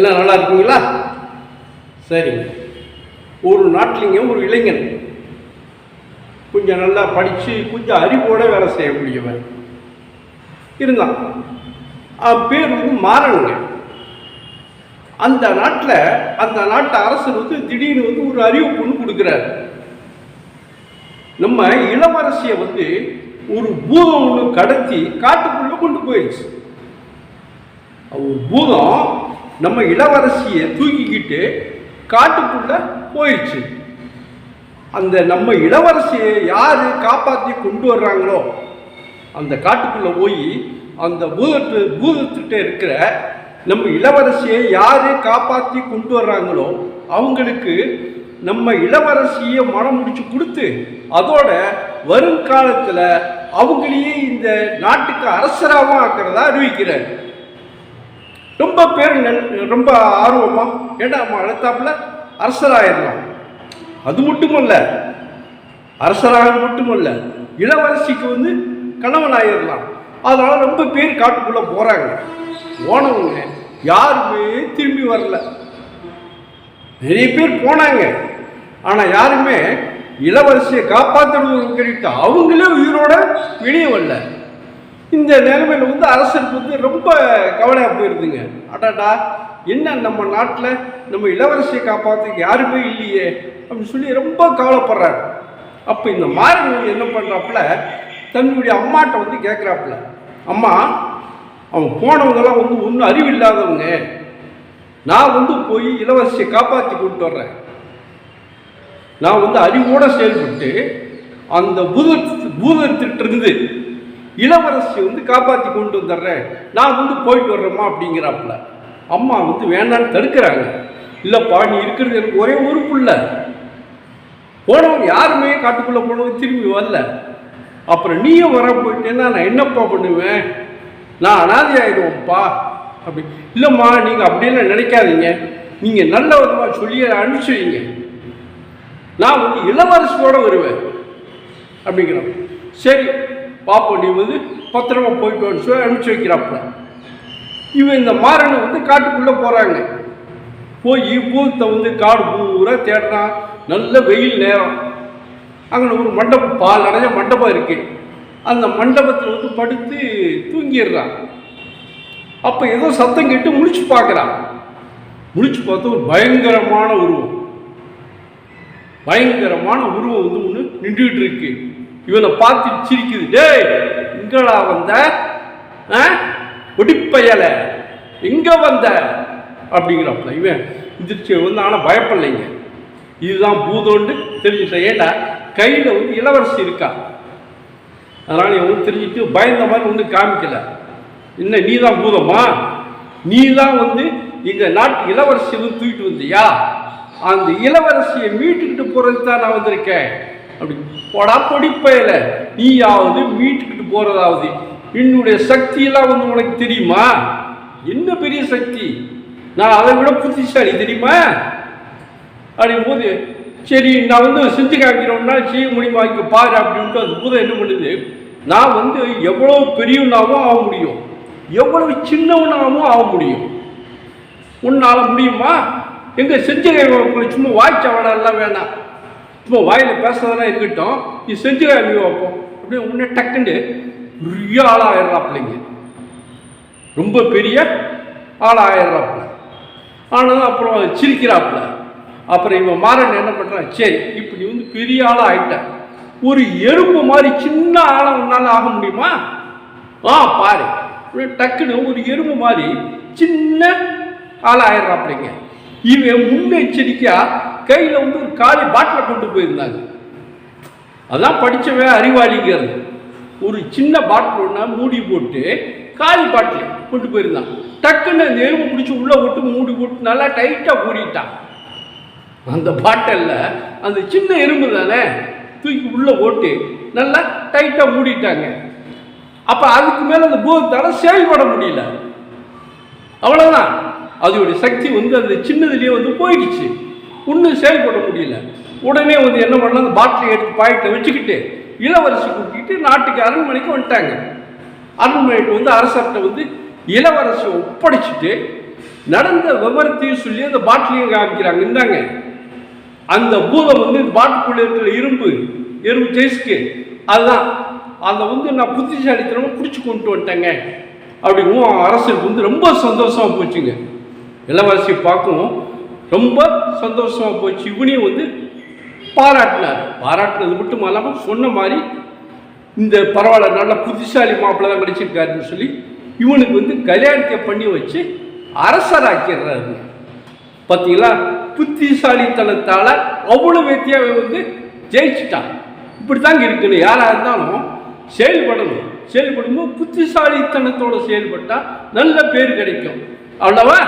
எல்லாம் நல்லா இருக்குங்களா? சரி. ஒரு நாட்டிலிங்க ஒரு இளைஞன் கொஞ்சம் நல்லா படித்து கொஞ்சம் அறிவோட வேலை செய்யக்கூடியவன் இருந்தான். பேர் மாறனுங்க. அந்த நாட்டு அரசர் திடீர்னு ஒரு அறிவிப்பு ஒன்று கொடுக்குறாரு. நம்ம இளவரசியை ஒரு பூதம் ஒன்று கடத்தி காட்டுக்குள்ள கொண்டு போயிடுச்சு. ஒரு பூதம் நம்ம இளவரசியை தூக்கிக்கிட்டு காட்டுக்குள்ள போயிடுச்சு. அந்த நம்ம இளவரசியை யாரு காப்பாற்றி கொண்டு வர்றாங்களோ அந்த காட்டுக்குள்ள போய் அந்த பூதத்திட்ட இருக்கிற நம்ம இளவரசியை யாரு காப்பாற்றி கொண்டு வர்றாங்களோ அவங்களுக்கு நம்ம இளவரசியை மனம் முடிச்சு கொடுத்து அதோட வருங்காலத்தில் அவங்களையே இந்த நாட்டுக்கு அரசராகவும் ஆக்கிறதா அறிவிக்கிறார். ரொம்ப பேர் ரொம்ப ஆர்வமா ஏன்னா அடுத்தாப்புல அரசராயிடலாம். அது மட்டுமல்ல, அரசராக மட்டுமல்ல, இளவரசிக்கு கணவன் ஆயிடலாம். அதனால ரொம்ப பேர் காட்டுக்குள்ள போறாங்க. போனவங்க யாருமே திரும்பி வரல. நிறைய பேர் போனாங்க, ஆனா யாருமே இளவரசியை காப்பாற்றுறது அவங்களே உயிரோட வெளியே வரல. இந்த நிலைமையில அரசருக்கு ரொம்ப கவலையா போயிருதுங்க. அடாடா, என்ன நம்ம நாட்டில் நம்ம இளவரசியை காப்பாற்றுக்கு யாருமே இல்லையே அப்படின்னு சொல்லி ரொம்ப கவலைப்படுறாரு. அப்போ இந்த மாறன் என்ன பண்ணுறாப்புல, தன்னுடைய அம்மாட்ட கேட்குறாப்புல, அம்மா, அவன் போனவங்கெல்லாம் ஒன்றும் அறிவு இல்லாதவங்க, நான் போய் இளவரசியை காப்பாற்றி கொண்டு வர்றேன். நான் அறிவோடு செயல்பட்டு அந்த பூதத்திட்டிருந்து இளவரசியை காப்பாற்றி கொண்டு வந்துடுறேன். நான் போயிட்டு வர்றேம்மா அப்படிங்கிறாப்புல. அம்மா வேண்டான்னு தடுக்கிறாங்க. இல்லைப்பா, நீ இருக்கிறது எனக்கு ஒரே ஒரு புள்ள, போனவங்க யாருமே காட்டுக்குள்ளே போனவங்க திரும்பி வரல, அப்புறம் நீயும் வர போயிட்டேன்னா நான் என்னப்பா பண்ணுவேன், நான் அனாதை ஆயிடுவோம்ப்பா அப்படி. இல்லைம்மா, நீங்கள் அப்படியெல்லாம் நினைக்காதீங்க, நீங்கள் நல்ல விதமாக சொல்லி அனுப்பிச்சு வைங்க, நான் இளவரசியோட வருவேன் அப்படிங்கிறோம். சரி பாப்போம், நீ பத்திரமா போயிட்டு வந்து சொல்லி அனுப்பிச்சு வைக்கிறாப்புல. இவன் இந்த மாறனை காட்டுக்குள்ளே போகிறாங்க. போய் பூத்தை காடு பூரா தேடுறான். நல்ல வெயில் நேரம். அங்கே ஒரு மண்டபம், பால் அடைஞ்ச மண்டபம் இருக்கு. அந்த மண்டபத்தில் படுத்து தூங்கிடுறான். அப்போ ஏதோ சத்தம் கேட்டு முழிச்சு பார்க்குறான். முழிச்சு பார்த்தா ஒரு பயங்கரமான உருவம் ஒன்று நின்றுட்டு இருக்கு. இவனை பார்த்து சிரிக்குது. டேய், எங்கடா வந்த, ஒடிப்பயல, எங்க வந்த அப்படிங்கிறப்ப இவன் எந்திரிச்சு ஆனால் பயப்படலைங்க. இதுதான் பூதோண்டு தெரிஞ்சுட்டேன். ஏண்டா கையில் இளவரசி இருக்கா, அதனால இவன் தெரிஞ்சுட்டு பயந்த மாதிரி காமிக்கல. என்ன, நீ தான் பூதமா, நீ தான் எங்கள் நாட்டு இளவரசி தூக்கிட்டு வந்தியா, அந்த இளவரசியை மீட்டுக்கிட்டு போகிறதுக்கு தான் நான் வந்திருக்கேன் அப்படி. போடா பொடிப்பையில, நீயாவது மீட்டுக்கிட்டு போகிறதாவது என்னுடைய சக்தியெல்லாம் உனக்கு தெரியுமா? என்ன பெரிய சக்தி, நான் அதை விட புத்திசாலி தெரியுமா அப்படின் போது, சரி நான் செஞ்சு காமிக்கிறோம்னா செய்ய முடியுமா, இங்கே பாரு அப்படின்ட்டு அந்த பூதம் என்ன பண்ணுது, நான் எவ்வளோ பெரியவனாகவும் ஆக முடியும், எவ்வளவு சின்னவனாகவும் ஆக முடியும். உன்னால் முடியுமா? எங்கே செஞ்சு சும்மா வாய்ச்சாவடெல்லாம் வேணாம், சும்மா வாயில் பேசுறதெல்லாம் இருக்கட்டும், நீ செஞ்சு காமி வைப்போம் அப்படியே. உடனே டக்குண்டு பெரிய ஆளாயிடுறாப்பிள்ளைங்க, ரொம்ப பெரிய ஆளாயிடுறாப்புல. ஆனாலும் அப்புறம் சிரிக்கிறாப்புல. அப்புறம் இவன் மாறன் என்ன பண்ணுறான், சரி இப்போ நீ பெரிய ஆளாக ஆகிட்ட, ஒரு எறும்பு மாதிரி சின்ன ஆளை உன்னால் ஆக முடியுமா, பாரு. டக்குன்னு ஒரு எறும்பு மாதிரி சின்ன ஆளாக ஆயிடுறாப்பிள்ளைங்க. இவன் முன்னெச்சரிக்கையா கையில் ஒரு காலி பாட்டிலை கொண்டு போயிருந்தாங்க. அதான் படித்தவன் அறிவாளிங்கிறது. ஒரு சின்ன பாட்டில் ஒன்றா மூடி போட்டு காலி பாட்டில் கொண்டு போயிருந்தான். டக்குன்னு அந்த எறும்பு பிடிச்சி உள்ளே போட்டு மூடி போட்டு நல்லா டைட்டாக மூடிட்டான். அந்த பாட்டிலில் அந்த சின்ன எறும்பு தானே தூக்கி உள்ளே போட்டு நல்லா டைட்டாக மூடிட்டாங்க. அப்போ அதுக்கு மேலே அந்த பூதத்தால் செயல்பட முடியல. அவ்வளோதான், அதோடைய சக்தி அந்த சின்னதுலேயே போயிடுச்சு, ஒன்றும் செயல்பட முடியல. உடனே என்ன பண்ணலாம், அந்த பாட்டிலை எடுத்து பாக்கெட்டில் வச்சுக்கிட்டு இளவரசி கூட்டிகிட்டு நாட்டுக்கு அரண்மனைக்கு வந்துட்டாங்க. அரண்மனைக்கு அரசர்கிட்ட இளவரசியை ஒப்படைச்சிட்டு நடந்த விவரத்தையும் சொல்லி அந்த பாட்டிலையும் காமிக்கிறாங்க. இந்தாங்க அந்த பூதம் வந்து இந்த பாட்டுக்குள்ளே இருக்கிற இரும்பு ஜெயிஸ்க்கு அதுதான் அதை வந்து நான் புத்திசாலித்தனமாக பிடிச்சி கொண்டு வந்துட்டேங்க அப்படிங்கும். அரசருக்கு வந்து ரொம்ப சந்தோஷமாக போச்சுங்க. இளவரசி பார்க்கவும் ரொம்ப சந்தோஷமாக போச்சு. இவனையும் வந்து பாராட்டினது மட்டும் இல்லாமல் சொன்ன மாதிரி இந்த பரவாயில்ல நல்ல புத்திசாலி மாப்பிள்ளை தான் கிடைச்சிருக்காருன்னு சொல்லி இவனுக்கு வந்து கல்யாணத்தை பண்ணி வச்சு அரசராக்கிறாரு. பார்த்தீங்களா, புத்திசாலித்தனத்தால் அவ்வளோ வெற்றியாக வந்து ஜெயிச்சுட்டான். இப்படித்தாங்க இருக்கணும். யாராக இருந்தாலும் செயல்படும்போது புத்திசாலித்தனத்தோடு செயல்பட்டால் நல்ல பேர் கிடைக்கும். அவ்வளவா.